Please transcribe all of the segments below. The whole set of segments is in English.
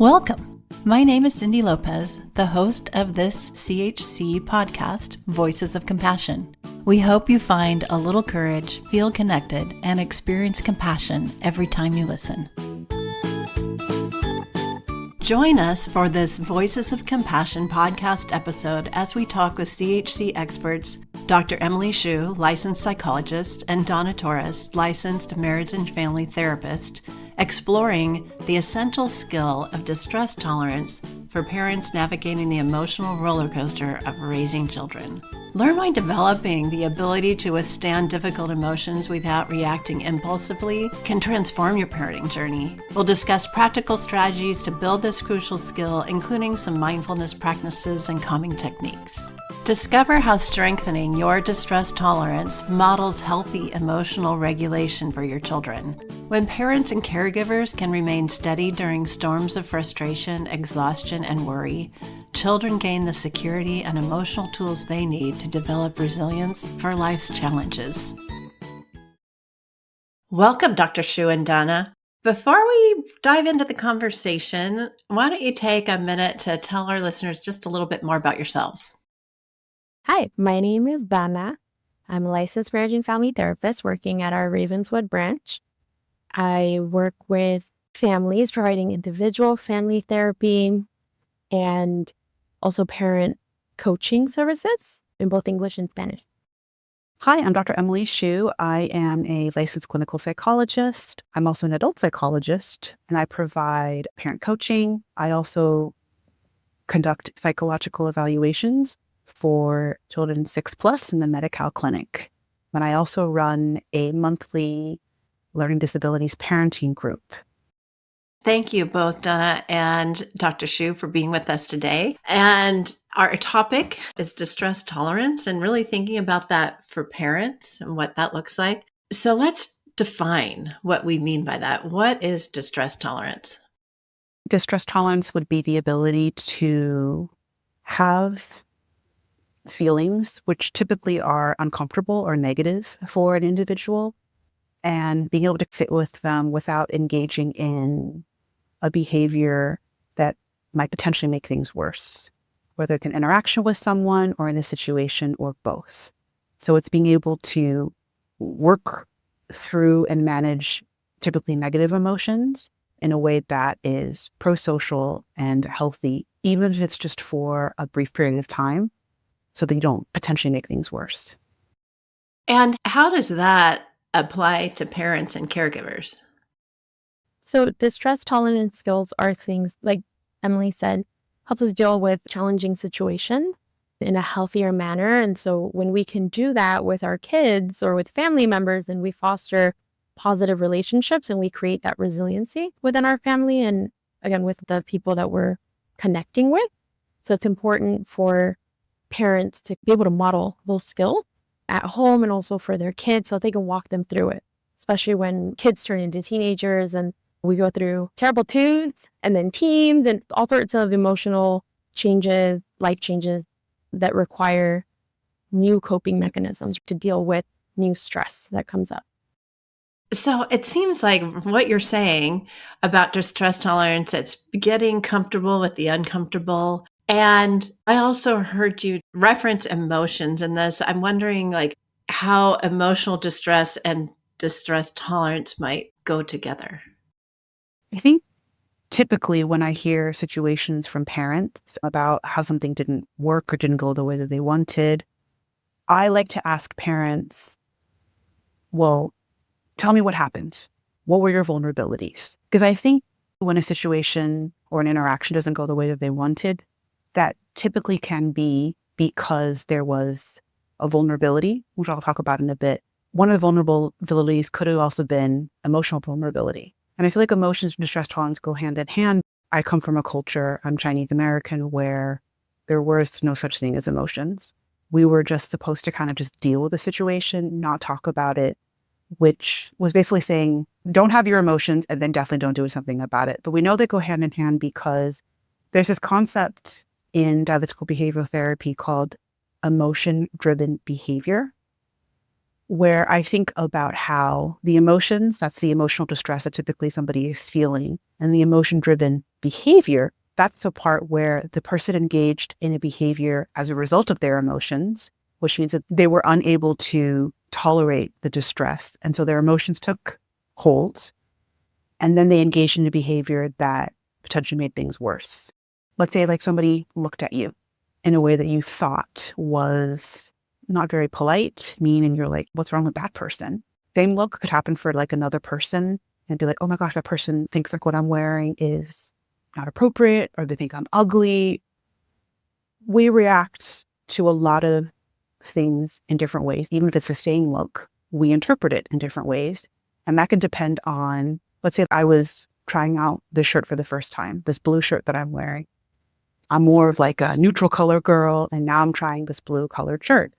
Welcome. My name is Cindy Lopez, the host of this CHC podcast, Voices of Compassion. We hope you find a little courage, feel connected, and experience compassion every time you listen. Join us for this Voices of Compassion podcast episode as we talk with CHC experts Dr. Emily Hsu, licensed psychologist, and Danna Torres, licensed marriage and family therapist, exploring the essential skill of distress tolerance for parents navigating the emotional roller coaster of raising children. Learn why developing the ability to withstand difficult emotions without reacting impulsively can transform your parenting journey. We'll discuss practical strategies to build this crucial skill, including some mindfulness practices and calming techniques. Discover how strengthening your distress tolerance models healthy emotional regulation for your children. When parents and caregivers can remain steady during storms of frustration, exhaustion, and worry, children gain the security and emotional tools they need to develop resilience for life's challenges. Welcome, Dr. Hsu and Danna. Before we dive into the conversation, why don't you take a minute to tell our listeners just a little bit more about yourselves? Hi, my name is Danna. I'm a licensed marriage and family therapist working at our Ravenswood branch. I work with families providing individual family therapy and also parent coaching services in both English and Spanish. Hi, I'm Dr. Emily Hsu. I am a licensed clinical psychologist. I'm also an adult psychologist, and I provide parent coaching. I also conduct psychological evaluations for children 6+ in the Medi-Cal clinic. And I also run a monthly learning disabilities parenting group. Thank you both, Danna and Dr. Hsu, for being with us today. And our topic is distress tolerance and really thinking about that for parents and what that looks like. So let's define what we mean by that. What is distress tolerance? Distress tolerance would be the ability to have feelings which typically are uncomfortable or negative for an individual, and being able to sit with them without engaging in a behavior that might potentially make things worse, whether it's an interaction with someone or in a situation or both. So it's being able to work through and manage typically negative emotions in a way that is pro-social and healthy, even if it's just for a brief period of time, so that you don't potentially make things worse. And how does that apply to parents and caregivers? So distress tolerance skills are things, like Emily said, help us deal with challenging situations in a healthier manner. And so when we can do that with our kids or with family members, then we foster positive relationships and we create that resiliency within our family and, again, with the people that we're connecting with. So it's important for parents to be able to model those skills at home and also for their kids so they can walk them through it, especially when kids turn into teenagers and we go through terrible twos and then teens and all sorts of emotional changes, life changes that require new coping mechanisms to deal with new stress that comes up. So it seems like what you're saying about distress tolerance, it's getting comfortable with the uncomfortable. And I also heard you reference emotions in this. I'm wondering like how emotional distress and distress tolerance might go together. I think typically when I hear situations from parents about how something didn't work or didn't go the way that they wanted, I like to ask parents, well, tell me what happened. What were your vulnerabilities? Because I think when a situation or an interaction doesn't go the way that they wanted, that typically can be because there was a vulnerability, which I'll talk about in a bit. One of the vulnerabilities could have also been emotional vulnerability. And I feel like emotions and distress tolerance go hand in hand. I come from a culture, I'm Chinese American, where there was no such thing as emotions. We were just supposed to kind of just deal with the situation, not talk about it, which was basically saying, don't have your emotions and then definitely don't do something about it. But we know they go hand in hand because there's this concept in dialectical behavioral therapy called emotion-driven behavior, where I think about how the emotions, that's the emotional distress that typically somebody is feeling, and the emotion-driven behavior, that's the part where the person engaged in a behavior as a result of their emotions, which means that they were unable to tolerate the distress. And so their emotions took hold, and then they engaged in a behavior that potentially made things worse. Let's say like somebody looked at you in a way that you thought was not very polite, mean, and you're like, what's wrong with that person? Same look could happen for like another person and be like, oh my gosh, that person thinks like what I'm wearing is not appropriate, or they think I'm ugly. We react to a lot of things in different ways. Even if it's the same look, we interpret it in different ways. And that can depend on, let's say I was trying out this shirt for the first time, this blue shirt that I'm wearing. I'm more of like a neutral color girl, and now I'm trying this blue colored shirt.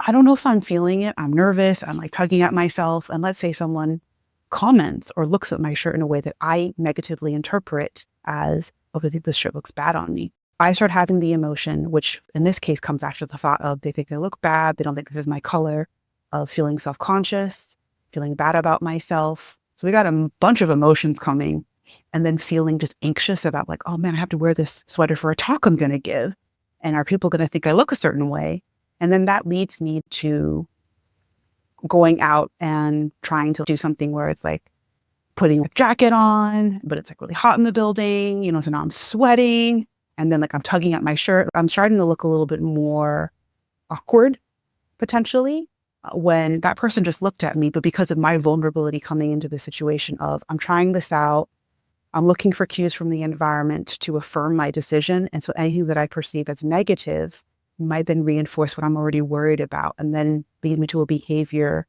I don't know if I'm feeling it. I'm nervous. I'm like tugging at myself. And let's say someone comments or looks at my shirt in a way that I negatively interpret as, oh, I think this shirt looks bad on me. I start having the emotion, which in this case comes after the thought of they think I look bad. They don't think this is my color, of feeling self-conscious, feeling bad about myself. So we got a bunch of emotions coming, and then feeling just anxious about like, oh man, I have to wear this sweater for a talk I'm going to give. And are people going to think I look a certain way? And then that leads me to going out and trying to do something where it's like putting a jacket on, but it's like really hot in the building, so now I'm sweating. And then like I'm tugging at my shirt. I'm starting to look a little bit more awkward, potentially, when that person just looked at me. But because of my vulnerability coming into the situation of I'm trying this out, I'm looking for cues from the environment to affirm my decision. And so anything that I perceive as negative might then reinforce what I'm already worried about, and then lead me to a behavior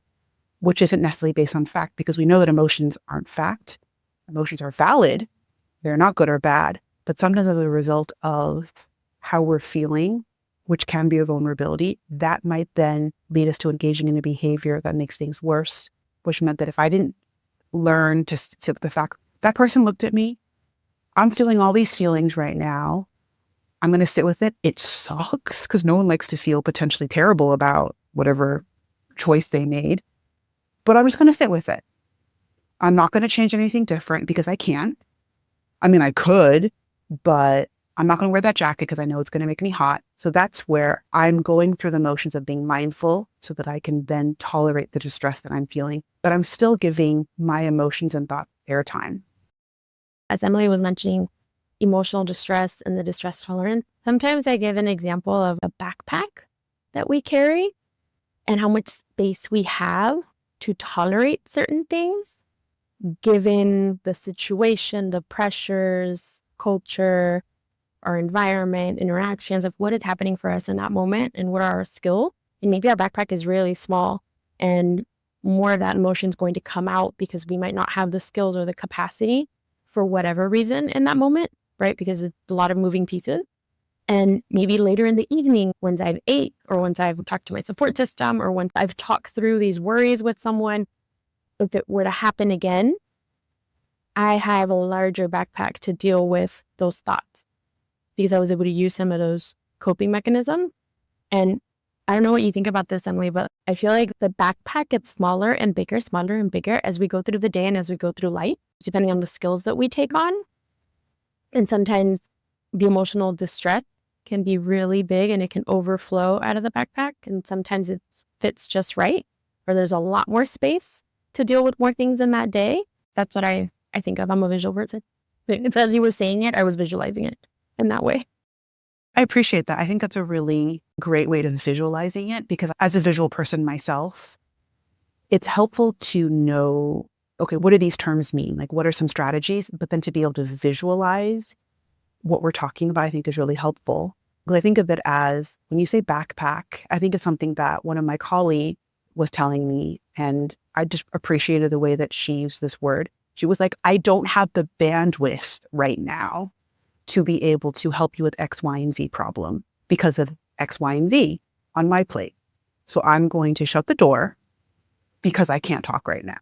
which isn't necessarily based on fact, because we know that emotions aren't fact. Emotions are valid. They're not good or bad, but sometimes as a result of how we're feeling, which can be a vulnerability, that might then lead us to engaging in a behavior that makes things worse, which meant that if I didn't learn to sit with the fact that person looked at me, I'm feeling all these feelings right now, I'm going to sit with it. It sucks because no one likes to feel potentially terrible about whatever choice they made. But I'm just going to sit with it. I'm not going to change anything different because I can't. I mean, I could, but I'm not going to wear that jacket because I know it's going to make me hot. So that's where I'm going through the motions of being mindful so that I can then tolerate the distress that I'm feeling. But I'm still giving my emotions and thoughts airtime. As Emily was mentioning, emotional distress and the distress tolerance, sometimes I give an example of a backpack that we carry and how much space we have to tolerate certain things, given the situation, the pressures, culture, our environment, interactions of what is happening for us in that moment and what are our skills. And maybe our backpack is really small and more of that emotion is going to come out because we might not have the skills or the capacity for whatever reason in that moment, right? Because it's a lot of moving pieces. And maybe later in the evening, once I've ate or once I've talked to my support system or once I've talked through these worries with someone, if it were to happen again, I have a larger backpack to deal with those thoughts because I was able to use some of those coping mechanisms. And I don't know what you think about this, Emily, but I feel like the backpack gets smaller and bigger as we go through the day and as we go through life, depending on the skills that we take on. And sometimes the emotional distress can be really big and it can overflow out of the backpack. And sometimes it fits just right, or there's a lot more space to deal with more things in that day. That's what I think of. I'm a visual person. But as you were saying it, I was visualizing it in that way. I appreciate that. I think that's a really great way of visualizing it, because as a visual person myself, it's helpful to know, okay, what do these terms mean? Like, what are some strategies? But then to be able to visualize what we're talking about, I think is really helpful. Because I think of it as, when you say backpack, I think it's something that one of my colleagues was telling me, and I just appreciated the way that she used this word. She was like, I don't have the bandwidth right now to be able to help you with X, Y, and Z problem because of X, Y, and Z on my plate. So I'm going to shut the door because I can't talk right now.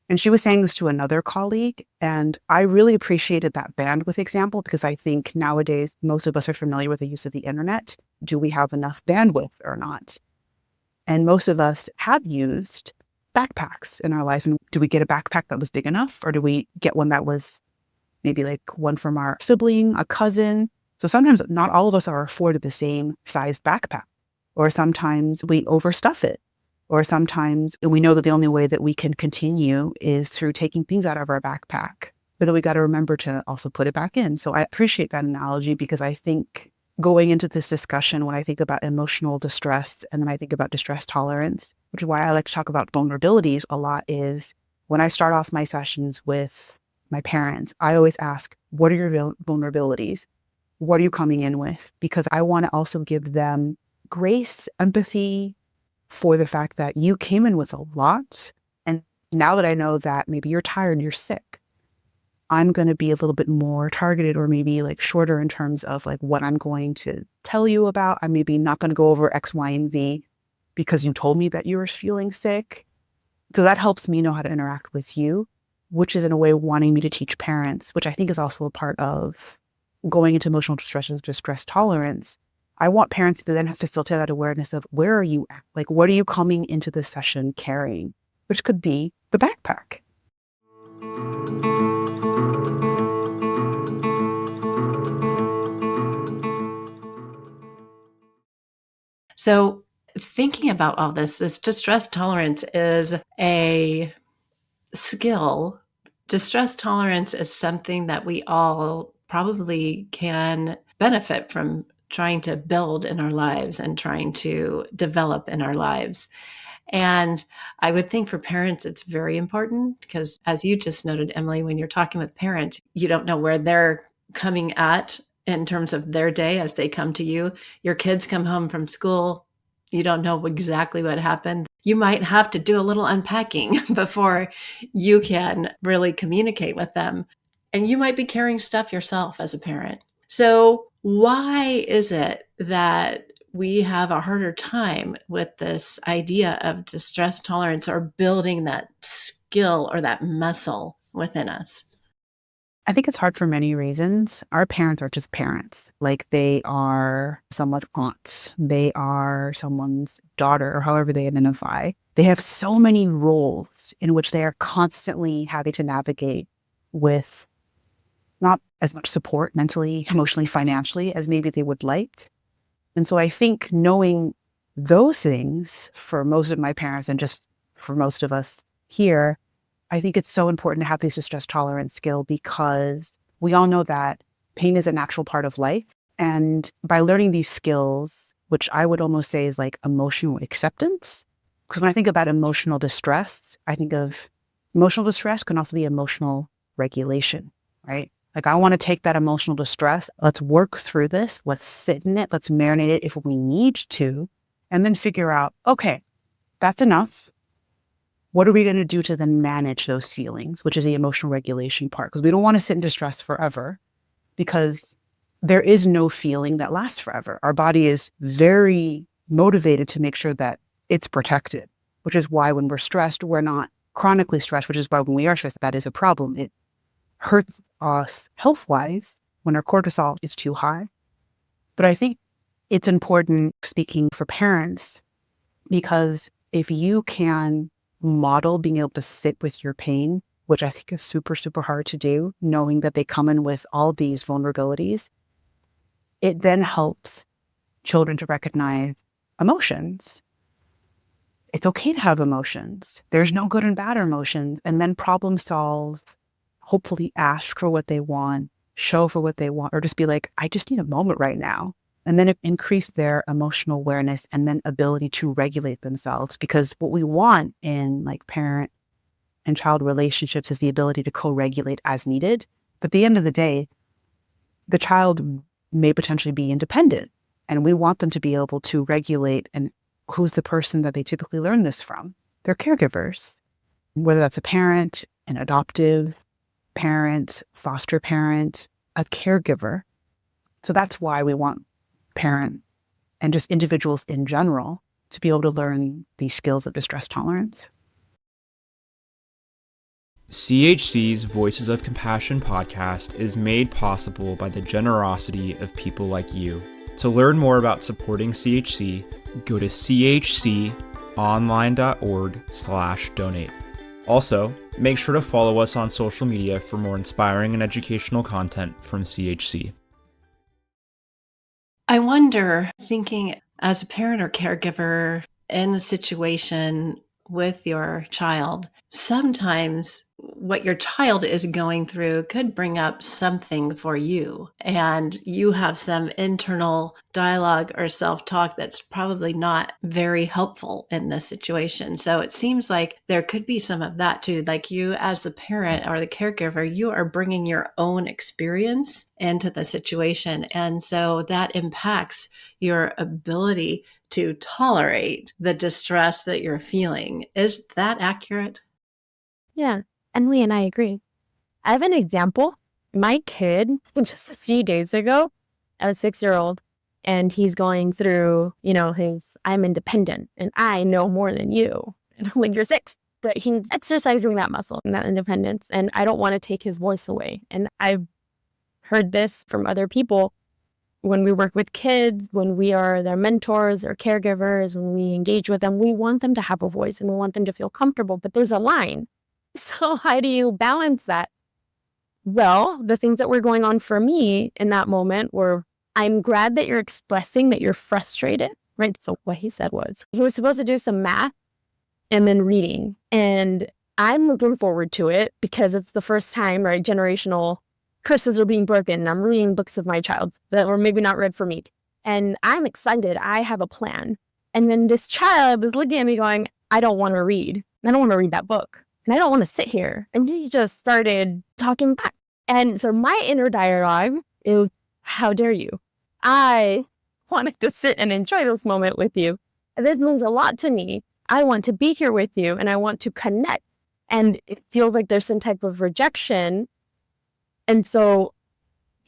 And she was saying this to another colleague, and I really appreciated that bandwidth example, because I think nowadays most of us are familiar with the use of the internet. Do we have enough bandwidth or not? And most of us have used backpacks in our life. And do we get a backpack that was big enough? Or do we get one that was maybe like one from our sibling, a cousin? So sometimes not all of us are afforded the same sized backpack. Or sometimes we overstuff it. Or sometimes we know that the only way that we can continue is through taking things out of our backpack. But then we got to remember to also put it back in. So I appreciate that analogy, because I think going into this discussion, when I think about emotional distress and then I think about distress tolerance, which is why I like to talk about vulnerabilities a lot, is when I start off my sessions with my parents, I always ask, what are your vulnerabilities? What are you coming in with? Because I want to also give them grace, empathy for the fact that you came in with a lot. And now that I know that maybe you're tired, you're sick, I'm going to be a little bit more targeted, or maybe like shorter in terms of like what I'm going to tell you about. I'm maybe not going to go over X, Y, and Z because you told me that you were feeling sick. So that helps me know how to interact with you, which is in a way wanting me to teach parents, which I think is also a part of going into emotional distress and distress tolerance. I want parents to then have to facilitate that awareness of where are you at? Like, what are you coming into this session carrying? Which could be the backpack. So, thinking about all this distress tolerance is a skill. Distress tolerance is something that we all probably can benefit from trying to build in our lives and trying to develop in our lives. And I would think for parents, it's very important because, as you just noted, Emily, when you're talking with parents, you don't know where they're coming at in terms of their day as they come to you. Your kids come home from school. You don't know exactly what happened. You might have to do a little unpacking before you can really communicate with them. And you might be carrying stuff yourself as a parent. So why is it that we have a harder time with this idea of distress tolerance or building that skill or that muscle within us? I think it's hard for many reasons. Our parents are just parents. Like, they are someone's aunt. They are someone's daughter, or however they identify. They have so many roles in which they are constantly having to navigate with not as much support mentally, emotionally, financially as maybe they would like. And so I think knowing those things for most of my parents and just for most of us here, I think it's so important to have this distress tolerance skill, because we all know that pain is a natural part of life. And by learning these skills, which I would almost say is like emotional acceptance, because when I think about emotional distress, I think of emotional distress can also be emotional regulation, right? Like, I want to take that emotional distress. Let's work through this. Let's sit in it. Let's marinate it if we need to, and then figure out, okay, that's enough. What are we going to do to then manage those feelings, which is the emotional regulation part? Because we don't want to sit in distress forever, because there is no feeling that lasts forever. Our body is very motivated to make sure that it's protected, which is why when we're stressed, we're not chronically stressed, which is why when we are stressed, that is a problem. It hurts us health-wise when our cortisol is too high. But I think it's important, speaking for parents, because if you can model being able to sit with your pain, which I think is super, super hard to do, knowing that they come in with all these vulnerabilities, it then helps children to recognize emotions. It's okay to have emotions. There's no good and bad emotions. And then problem solve, hopefully ask for what they want, show for what they want, or just be like, I just need a moment right now. And then increase their emotional awareness and then ability to regulate themselves. Because what we want in like parent and child relationships is the ability to co-regulate as needed. But at the end of the day, the child may potentially be independent, and we want them to be able to regulate. And who's the person that they typically learn this from? Their caregivers, whether that's a parent, an adoptive parent, foster parent, a caregiver. So that's why we want parent and just individuals in general to be able to learn these skills of distress tolerance. CHC's Voices of Compassion podcast is made possible by the generosity of people like you. To learn more about supporting CHC, go to chc.org/donate. online.org/donate. Also, make sure to follow us on social media for more inspiring and educational content from CHC. I wonder, thinking as a parent or caregiver in the situation with your child, sometimes what your child is going through could bring up something for you. And you have some internal dialogue or self-talk that's probably not very helpful in this situation. So it seems like there could be some of that too. Like you as the parent or the caregiver, you are bringing your own experience into the situation. And so that impacts your ability to tolerate the distress that you're feeling. Is that accurate? Yeah, Emily and I agree. I have an example. My kid, just a few days ago, a 6-year-old, and he's going through, his, I'm independent and I know more than you. And I'm like, you're 6. But he's exercising that muscle and that independence. And I don't want to take his voice away. And I've heard this from other people when we work with kids, when we are their mentors or caregivers, when we engage with them, we want them to have a voice and we want them to feel comfortable. But there's a line. So how do you balance that? Well, the things that were going on for me in that moment were, I'm glad that you're expressing that you're frustrated, right? So what he said was, he was supposed to do some math and then reading. And I'm looking forward to it because it's the first time, right? Generational curses are being broken. I'm reading books of my child that were maybe not read for me. And I'm excited. I have a plan. And then this child is looking at me going, I don't want to read. I don't want to read that book. And I don't want to sit here. And he just started talking back. And so my inner dialogue is, how dare you? I wanted to sit and enjoy this moment with you. And this means a lot to me. I want to be here with you and I want to connect. And it feels like there's some type of rejection. And so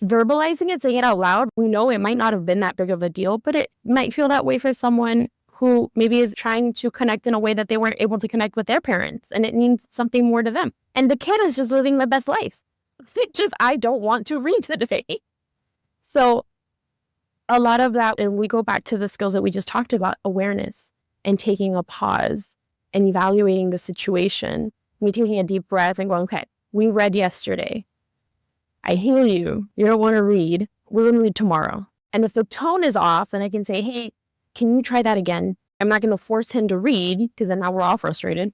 verbalizing it, saying it out loud, we know it might not have been that big of a deal, but it might feel that way for someone who maybe is trying to connect in a way that they weren't able to connect with their parents, and it means something more to them. And the kid is just living their best life. It's just, I don't want to read today. So a lot of that, and we go back to the skills that we just talked about, awareness and taking a pause and evaluating the situation. Me taking a deep breath and going, okay, we read yesterday. I hear you. You don't want to read. We're going to read tomorrow. And if the tone is off, then I can say, hey, can you try that again? I'm not going to force him to read because then now we're all frustrated.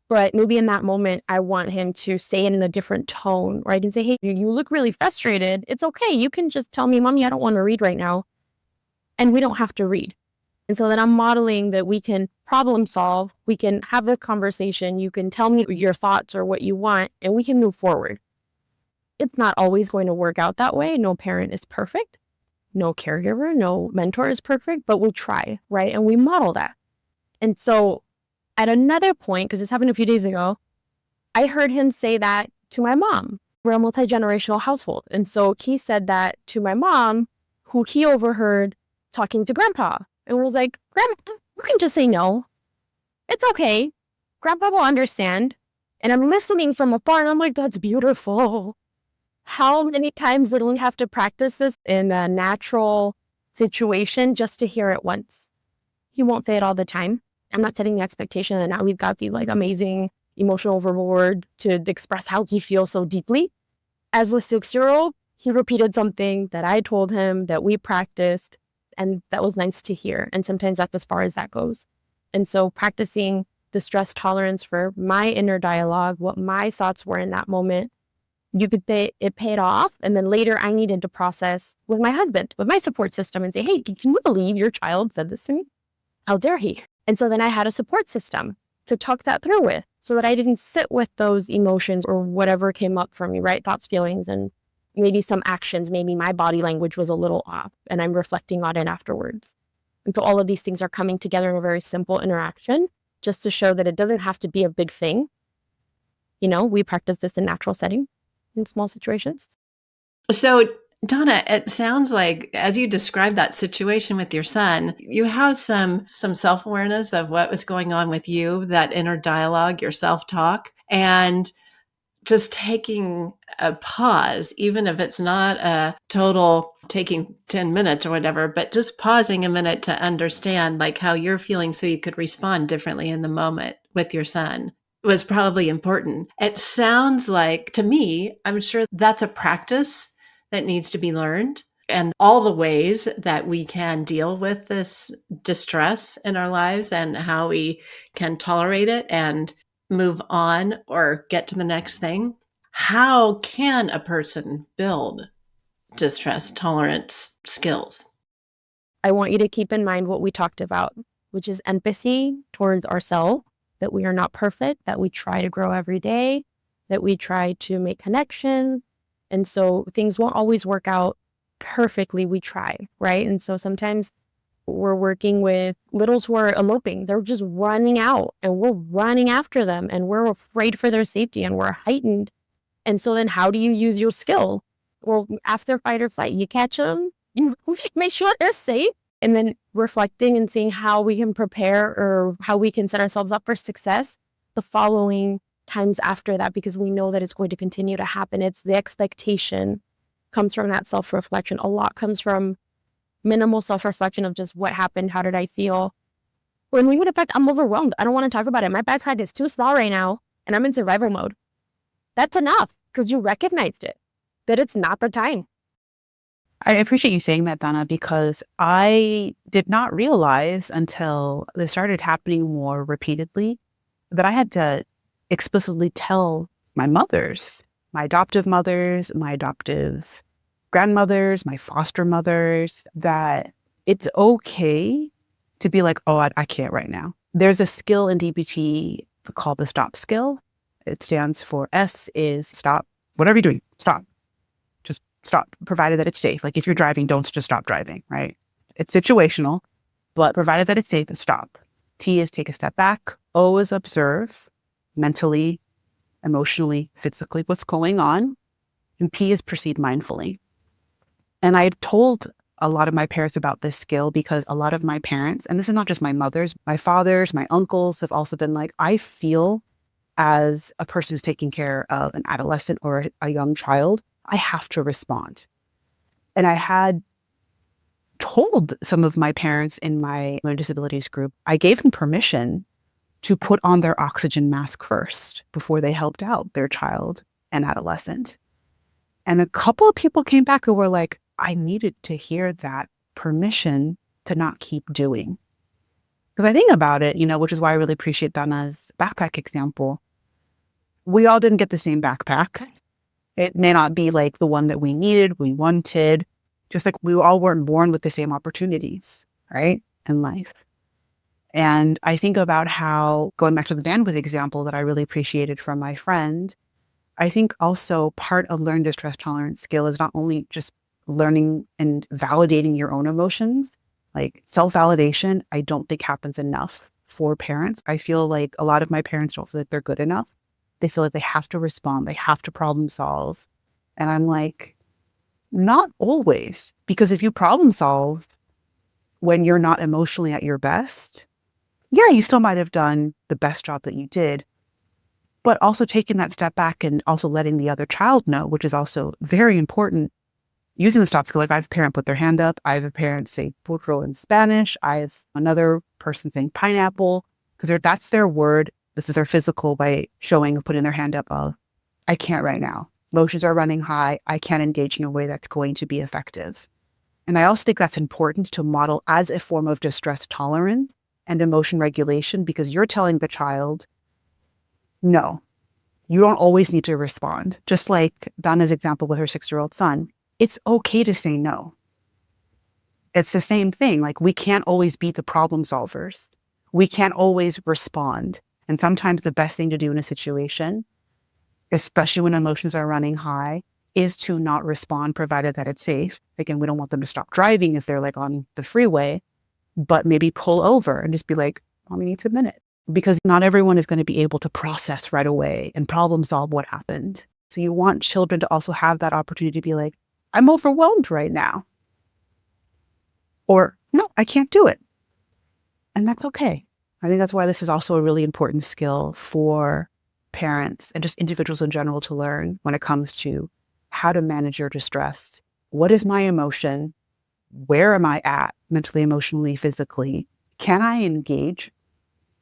But maybe in that moment, I want him to say it in a different tone. Or I can say, hey, you look really frustrated. It's okay. You can just tell me, Mommy, I don't want to read right now. And we don't have to read. And so then I'm modeling that we can problem solve. We can have the conversation. You can tell me your thoughts or what you want, and we can move forward. It's not always going to work out that way. No parent is perfect. No caregiver, no mentor is perfect, but we try, right? And we model that. And so at another point, because this happened a few days ago, I heard him say that to my mom. We're a multi-generational household. And so he said that to my mom, who he overheard talking to Grandpa. And was like, Grandpa, you can just say no. It's okay. Grandpa will understand. And I'm listening from afar, and I'm like, that's beautiful. How many times did we have to practice this in a natural situation just to hear it once? He won't say it all the time. I'm not setting the expectation that now we've got to be like amazing emotional overboard to express how he feels so deeply. As a 6-year-old, he repeated something that I told him that we practiced, and that was nice to hear. And sometimes that's as far as that goes. And so practicing the stress tolerance for my inner dialogue, what my thoughts were in that moment, you could say it paid off. And then later I needed to process with my husband, with my support system, and say, hey, can you believe your child said this to me? How dare he? And so then I had a support system to talk that through with, so that I didn't sit with those emotions or whatever came up for me, right? Thoughts, feelings, and maybe some actions. Maybe my body language was a little off and I'm reflecting on it afterwards. And so all of these things are coming together in a very simple interaction just to show that it doesn't have to be a big thing. We practice this in natural setting, in small situations. So, Danna, it sounds like as you describe that situation with your son, you have some self-awareness of what was going on with you, that inner dialogue, your self-talk. And just taking a pause, even if it's not a total taking 10 minutes or whatever, but just pausing a minute to understand like how you're feeling so you could respond differently in the moment with your son was probably important. It sounds like to me, I'm sure that's a practice that needs to be learned. And all the ways that we can deal with this distress in our lives and how we can tolerate it and move on or get to the next thing. How can a person build distress tolerance skills? I want you to keep in mind what we talked about, which is empathy towards ourselves, that we are not perfect, that we try to grow every day, that we try to make connections. And so things won't always work out perfectly. We try, right? And so sometimes we're working with littles who are eloping. They're just running out and we're running after them and we're afraid for their safety and we're heightened. And so then how do you use your skill? Well, after fight or flight, you catch them, you make sure they're safe, and then reflecting and seeing how we can prepare or how we can set ourselves up for success the following times after that, because we know that it's going to continue to happen. It's the expectation comes from that self-reflection. A lot comes from minimal self-reflection of just what happened, how did I feel? When we would affect, I'm overwhelmed. I don't want to talk about it. My backpack is too small right now, and I'm in survival mode. That's enough because you recognized it, that it's not the time. I appreciate you saying that, Danna, because I did not realize until this started happening more repeatedly that I had to explicitly tell my mothers, my adoptive mothers, my adoptive grandmothers, my foster mothers, that it's okay to be like, oh, I can't right now. There's a skill in DBT called the stop skill. It stands for S is stop. Whatever you're doing, stop. Just stop, provided that it's safe. Like if you're driving, don't just stop driving, right? It's situational, but provided that it's safe, stop. T is take a step back. O is observe mentally, emotionally, physically what's going on. And P is proceed mindfully. And I told a lot of my parents about this skill because a lot of my parents, and this is not just my mothers, my fathers, my uncles have also been like, I feel as a person who's taking care of an adolescent or a young child, I have to respond. And I had told some of my parents in my learning disabilities group, I gave them permission to put on their oxygen mask first before they helped out their child and adolescent. And a couple of people came back who were like, I needed to hear that permission to not keep doing. Because I think about it, which is why I really appreciate Danna's backpack example. We all didn't get the same backpack. It may not be like the one that we needed, we wanted, just like we all weren't born with the same opportunities, right, in life. And I think about how, going back to the bandwidth example that I really appreciated from my friend, I think also part of learned distress tolerance skill is not only just learning and validating your own emotions, like self-validation, I don't think happens enough for parents. I feel like a lot of my parents don't feel like they're good enough. They feel like they have to respond, they have to problem solve. And I'm like, not always, because if you problem solve when you're not emotionally at your best, yeah, you still might have done the best job that you did, but also taking that step back and also letting the other child know, which is also very important. Using the stop skill, like I have a parent put their hand up, I have a parent say burro in Spanish, I have another person saying pineapple, because that's their word. This is their physical way showing, putting their hand up of, I can't right now. Emotions are running high. I can't engage in a way that's going to be effective. And I also think that's important to model as a form of distress tolerance and emotion regulation, because you're telling the child, no, you don't always need to respond. Just like Danna's example with her 6-year-old son, it's okay to say no. It's the same thing. Like we can't always be the problem solvers. We can't always respond. And sometimes the best thing to do in a situation, especially when emotions are running high, is to not respond, provided that it's safe. Again, we don't want them to stop driving if they're like on the freeway, but maybe pull over and just be like, Mommy needs a minute. Because not everyone is going to be able to process right away and problem solve what happened. So you want children to also have that opportunity to be like, I'm overwhelmed right now. Or, no, I can't do it. And that's okay. I think that's why this is also a really important skill for parents and just individuals in general to learn when it comes to how to manage your distress. What is my emotion? Where am I at mentally, emotionally, physically? Can I engage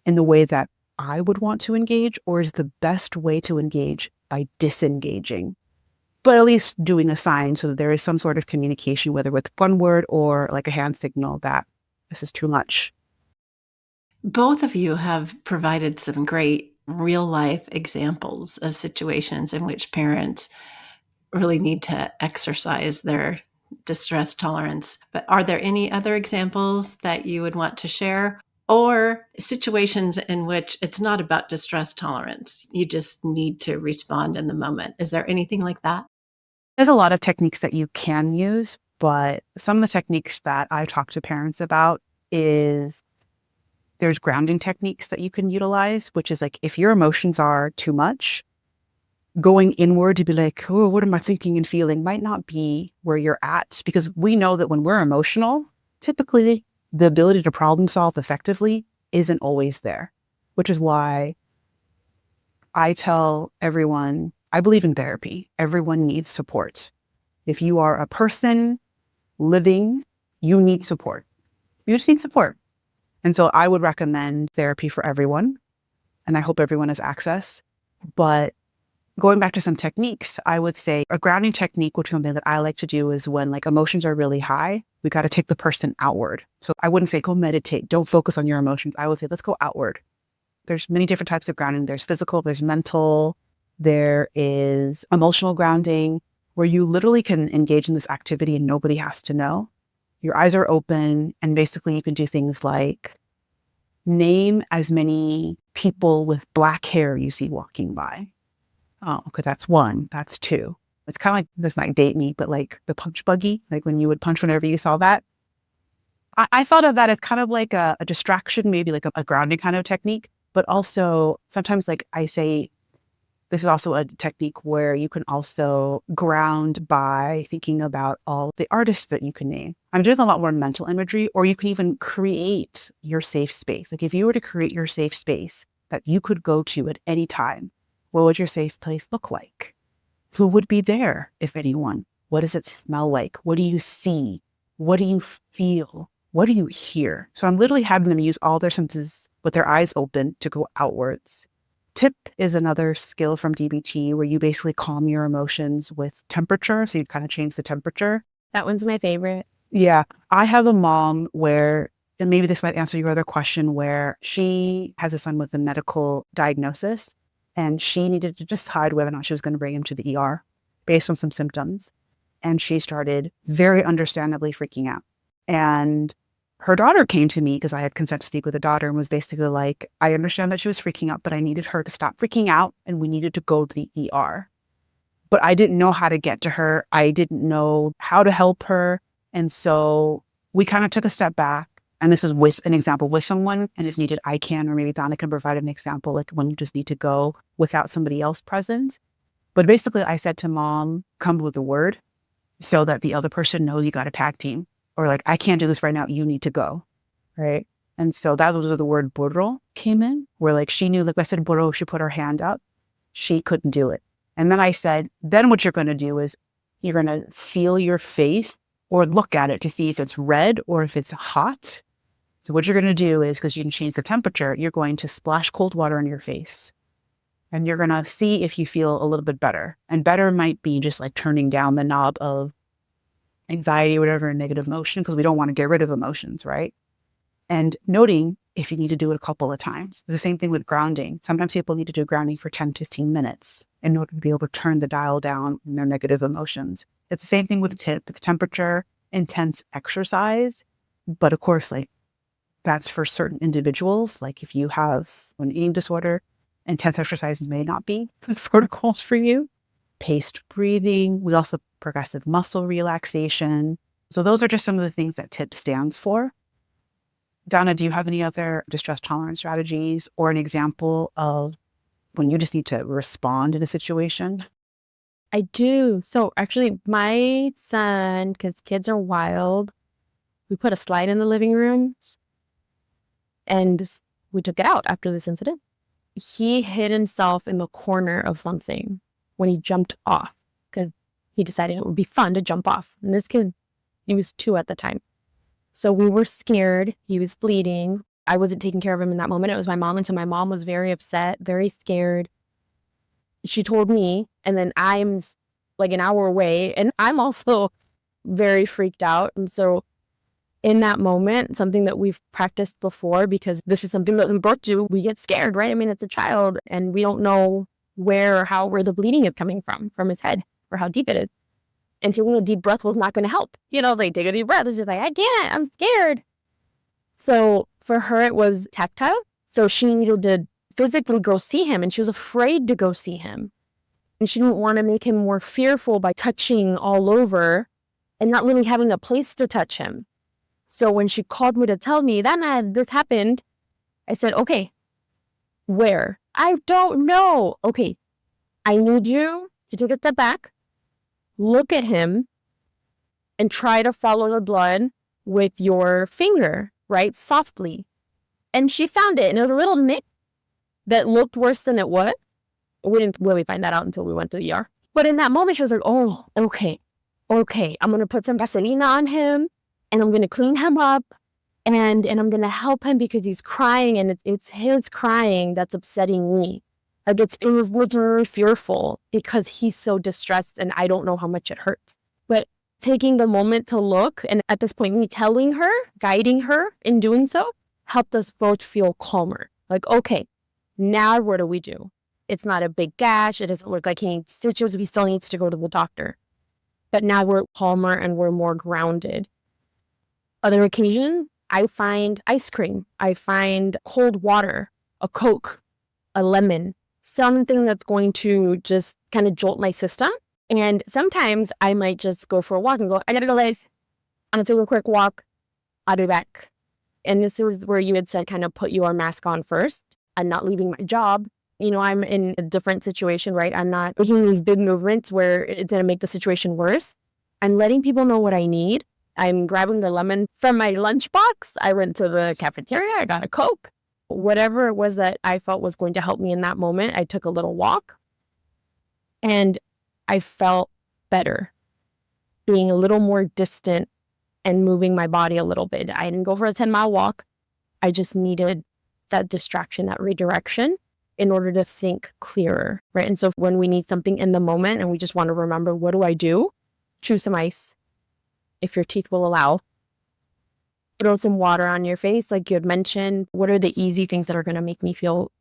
in the way that I would want to engage, or is the best way to engage by disengaging? But at least doing a sign so that there is some sort of communication, whether with one word or like a hand signal that this is too much. Both of you have provided some great real life examples of situations in which parents really need to exercise their distress tolerance. But are there any other examples that you would want to share? Or situations in which it's not about distress tolerance, you just need to respond in the moment? Is there anything like that? There's a lot of techniques that you can use, but some of the techniques that I talk to parents about is there's grounding techniques that you can utilize, which is like if your emotions are too much, going inward to be like, oh, what am I thinking and feeling might not be where you're at, because we know that when we're emotional, typically the ability to problem solve effectively isn't always there, which is why I tell everyone, I believe in therapy. Everyone needs support. If you are a person living, you need support. You just need support. And so I would recommend therapy for everyone, and I hope everyone has access. But going back to some techniques, I would say a grounding technique, which is something that I like to do, is when like emotions are really high, we got to take the person outward. So I wouldn't say go meditate, don't focus on your emotions. I would say let's go outward. There's many different types of grounding. There's physical, there's mental, there is emotional grounding, where you literally can engage in this activity and nobody has to know. Your eyes are open, and basically you can do things like name as many people with black hair you see walking by. Oh, okay, that's one. That's two. It's kind of like, this might date me, but like the punch buggy, like when you would punch whenever you saw that. I thought of that as kind of like a distraction, maybe like a grounding kind of technique, but also sometimes like I say, this is also a technique where you can also ground by thinking about all the artists that you can name. I'm doing a lot more mental imagery, or you can even create your safe space. Like if you were to create your safe space that you could go to at any time, what would your safe place look like? Who would be there, if anyone? What does it smell like? What do you see? What do you feel? What do you hear? So I'm literally having them use all their senses with their eyes open to go outwards. Tip is another skill from DBT where you basically calm your emotions with temperature. So you kind of change the temperature. That one's my favorite. Yeah. I have a mom where, and maybe this might answer your other question, where she has a son with a medical diagnosis and she needed to decide whether or not she was going to bring him to the ER based on some symptoms. And she started very understandably freaking out. And her daughter came to me because I had consent to speak with the daughter and was basically like, I understand that she was freaking out, but I needed her to stop freaking out and we needed to go to the ER. But I didn't know how to get to her. I didn't know how to help her. And so we kind of took a step back. And this is with an example with someone. And if needed, I can, or maybe Danna can provide an example, like when you just need to go without somebody else present. But basically, I said to mom, come with a word so that the other person knows you got a tag team. Or like, I can't do this right now. You need to go. Right. And so that was where the word burro came in, where like she knew, like I said, burro, she put her hand up. She couldn't do it. And then I said, then what you're going to do is you're going to feel your face or look at it to see if it's red or if it's hot. So what you're going to do is, because you can change the temperature, you're going to splash cold water on your face. And you're going to see if you feel a little bit better. And better might be just like turning down the knob of anxiety or whatever, negative emotion, because we don't want to get rid of emotions, right? And noting if you need to do it a couple of times. The same thing with grounding. Sometimes people need to do grounding for 10, 15 minutes in order to be able to turn the dial down in their negative emotions. It's the same thing with tip. It's temperature, intense exercise. But of course, like that's for certain individuals. Like if you have an eating disorder, intense exercises may not be the protocols for you. Paced breathing. We also progressive muscle relaxation. So those are just some of the things that TIP stands for. Danna, do you have any other distress tolerance strategies or an example of when you just need to respond in a situation? I do. So actually, my son, because kids are wild, we put a slide in the living room and we took it out after this incident. he hid himself in the corner of something when he jumped off because he decided it would be fun to jump off. And this kid, he was 2 at the time. So we were scared. He was bleeding. I wasn't taking care of him in that moment. It was my mom. And so my mom was very upset, very scared. She told me, and then I'm like an hour away, and I'm also very freaked out. And so in that moment, something that we've practiced before, because this is something that we both do, we get scared, right? I mean, it's a child, and we don't know where the bleeding is coming from his head, or how deep it is. And taking a deep breath was not going to help. Like, take a deep breath. It's just like, I can't, I'm scared. So for her, it was tactile. So she needed to physically go see him, and she was afraid to go see him. And she didn't want to make him more fearful by touching all over and not really having a place to touch him. So when she called me to tell me, Danna, this happened, I said, okay, where? I don't know. Okay, I need you to take a step back, look at him, and try to follow the blood with your finger, right? Softly. And she found it, and it was a little nick that looked worse than it was. We didn't really find that out until we went to the ER. But in that moment, she was like, oh, okay, I'm going to put some Vaseline on him, and I'm going to clean him up, and I'm going to help him because he's crying, and it's his crying that's upsetting me. Like, it was literally fearful because he's so distressed, and I don't know how much it hurts. But taking the moment to look, and at this point, me telling her, guiding her in doing so, helped us both feel calmer. Like, okay, now what do we do? It's not a big gash. It doesn't look like he needs stitches. He still needs to go to the doctor. But now we're calmer and we're more grounded. Other occasions, I find ice cream. I find cold water, a Coke, a lemon, something that's going to just kind of jolt my system. And sometimes I might just go for a walk and go, I gotta go, guys. I'm gonna take a quick walk. I'll be back. And this is where you had said kind of put your mask on first. I'm not leaving my job. I'm in a different situation, right? I'm not making these big movements where it's going to make the situation worse. I'm letting people know what I need. I'm grabbing the lemon from my lunchbox. I went to the cafeteria. I got a Coke. Whatever it was that I felt was going to help me in that moment, I took a little walk. And I felt better, being a little more distant and moving my body a little bit. I didn't go for a 10-mile walk. I just needed that distraction, that redirection, in order to think clearer, right? And so when we need something in the moment and we just want to remember, what do I do? Chew some ice, if your teeth will allow. Throw some water on your face, like you had mentioned. What are the easy things that are going to make me feel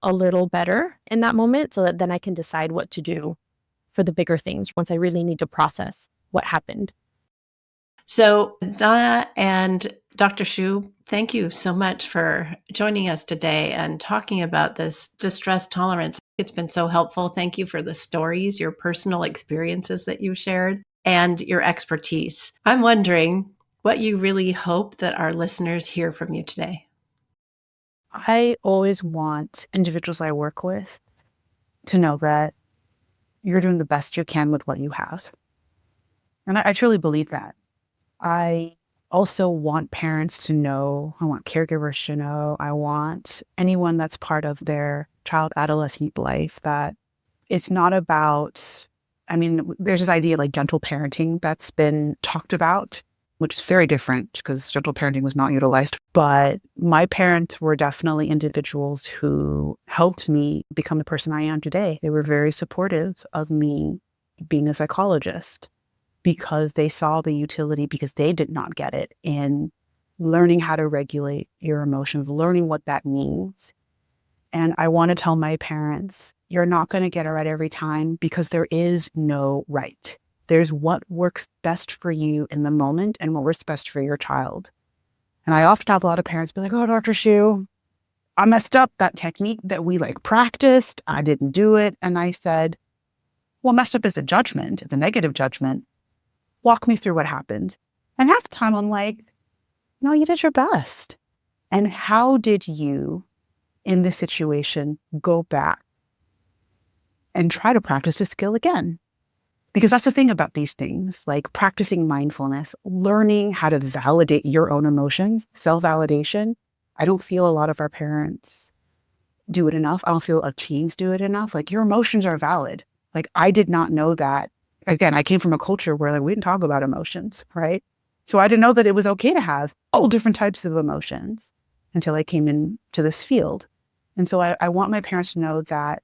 a little better in that moment, so that then I can decide what to do for the bigger things once I really need to process what happened. So Danna and Dr. Hsu, thank you so much for joining us today and talking about this distress tolerance. It's been so helpful. Thank you for the stories, your personal experiences that you shared, and your expertise. I'm wondering what you really hope that our listeners hear from you today. I always want individuals I work with to know that you're doing the best you can with what you have. And I truly believe that. I also want parents to know, I want caregivers to know, I want anyone that's part of their child adolescent life that it's not about, there's this idea like gentle parenting that's been talked about, which is very different because gentle parenting was not utilized. But my parents were definitely individuals who helped me become the person I am today. They were very supportive of me being a psychologist, because they saw the utility, because they did not get it, in learning how to regulate your emotions, learning what that means. And I want to tell my parents, you're not going to get it right every time, because there is no right. There's what works best for you in the moment and what works best for your child. And I often have a lot of parents be like, oh, Dr. Hsu, I messed up that technique that we practiced. I didn't do it. And I said, well, messed up is a judgment. It's a negative judgment. Walk me through what happened. And half the time I'm like, no, you did your best. And how did you, in this situation, go back and try to practice this skill again? Because that's the thing about these things, like practicing mindfulness, learning how to validate your own emotions, self-validation. I don't feel a lot of our parents do it enough. I don't feel our teens do it enough. Like, your emotions are valid. Like, I did not know that. Again, I came from a culture where like we didn't talk about emotions, right? So I didn't know that it was okay to have all different types of emotions until I came into this field. And so I want my parents to know that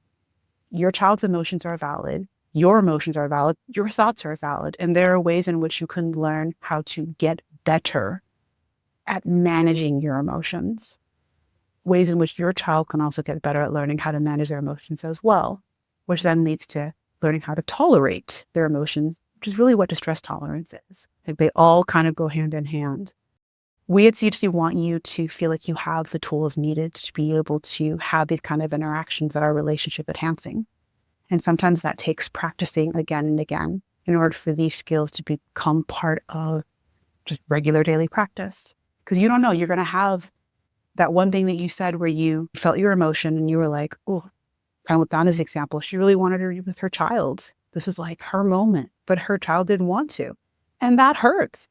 your child's emotions are valid. Your emotions are valid. Your thoughts are valid. And there are ways in which you can learn how to get better at managing your emotions. Ways in which your child can also get better at learning how to manage their emotions as well, which then leads to learning how to tolerate their emotions, which is really what distress tolerance is. Like, they all kind of go hand in hand. We at CHC want you to feel like you have the tools needed to be able to have these kind of interactions that are relationship enhancing. And sometimes that takes practicing again and again in order for these skills to become part of just regular daily practice. Because you don't know, you're going to have that one thing that you said where you felt your emotion and you were like, oh, kind of with Danna's example, she really wanted to read with her child. This is like her moment, but her child didn't want to. And that hurts.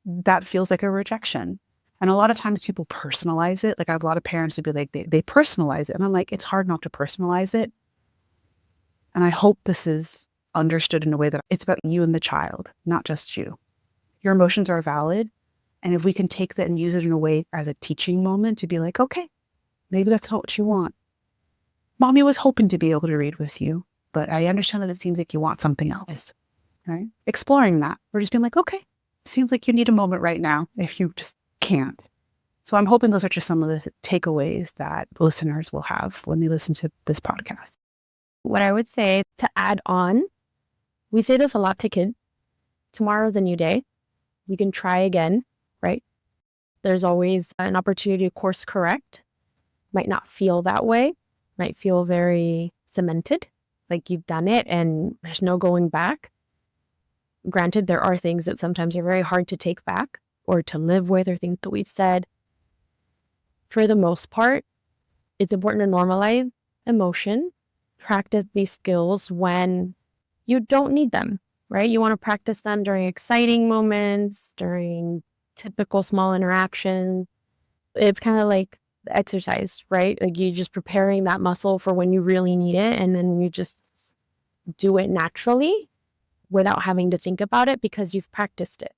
That feels like a rejection. And a lot of times people personalize it. Like, I have a lot of parents who be like, they personalize it. And I'm like, it's hard not to personalize it. And I hope this is understood in a way that it's about you and the child, not just you. Your emotions are valid. And if we can take that and use it in a way as a teaching moment to be like, okay, maybe that's not what you want. Mommy was hoping to be able to read with you, but I understand that it seems like you want something else, right? Exploring that. We're just being like, okay, seems like you need a moment right now if you just can't. So I'm hoping those are just some of the takeaways that listeners will have when they listen to this podcast. What I would say to add on, we say this a lot to kids. Tomorrow's a new day. You can try again, right? There's always an opportunity to course correct. Might not feel that way. Might feel very cemented, like you've done it and there's no going back. Granted, there are things that sometimes are very hard to take back or to live with, or things that we've said. For the most part, it's important to normalize emotion, practice these skills when you don't need them, right? You want to practice them during exciting moments, during typical small interactions. It's kind of like the exercise, right? Like, you're just preparing that muscle for when you really need it, and then you just do it naturally without having to think about it because you've practiced it.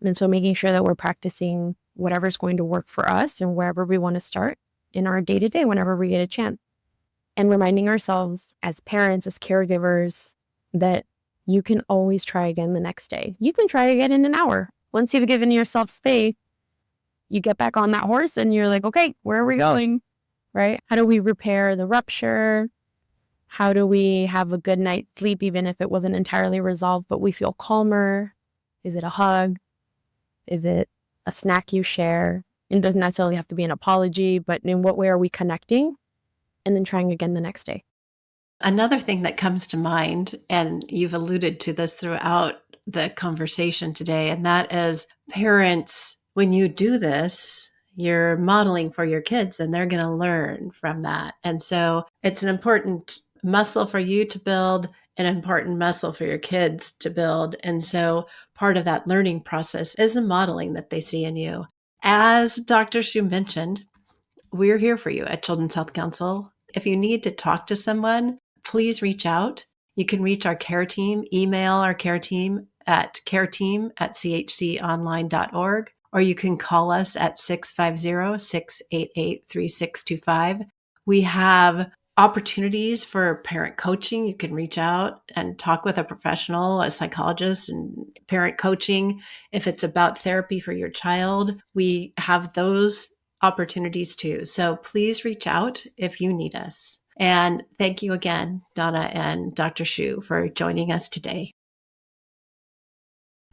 And so making sure that we're practicing whatever's going to work for us and wherever we want to start in our day-to-day whenever we get a chance. And reminding ourselves as parents, as caregivers, that you can always try again the next day. You can try again in an hour. Once you've given yourself space, you get back on that horse and you're like, okay, where are we going? Right? How do we repair the rupture? How do we have a good night's sleep, even if it wasn't entirely resolved, but we feel calmer? Is it a hug? Is it a snack you share? It doesn't necessarily have to be an apology, but in what way are we connecting? And then trying again the next day. Another thing that comes to mind, and you've alluded to this throughout the conversation today, and that is parents, when you do this, you're modeling for your kids and they're going to learn from that. And so it's an important muscle for you to build, an important muscle for your kids to build. And so part of that learning process is a modeling that they see in you. As Dr. Hsu mentioned, we're here for you at Children's Health Council. If you need to talk to someone, please reach out. You can reach our care team, email our care team at careteam@chconline.org, or you can call us at 650-688-3625. We have opportunities for parent coaching. You can reach out and talk with a professional, a psychologist, and parent coaching. If it's about therapy for your child, we have those opportunities too. So please reach out if you need us. And thank you again, Danna and Dr. Hsu, for joining us today.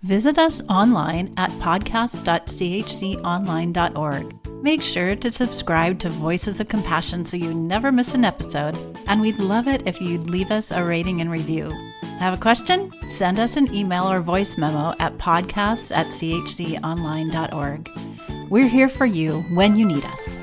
Visit us online at podcast.chconline.org. Make sure to subscribe to Voices of Compassion so you never miss an episode, and we'd love it if you'd leave us a rating and review. Have a question? Send us an email or voice memo at podcasts@chconline.org. We're here for you when you need us.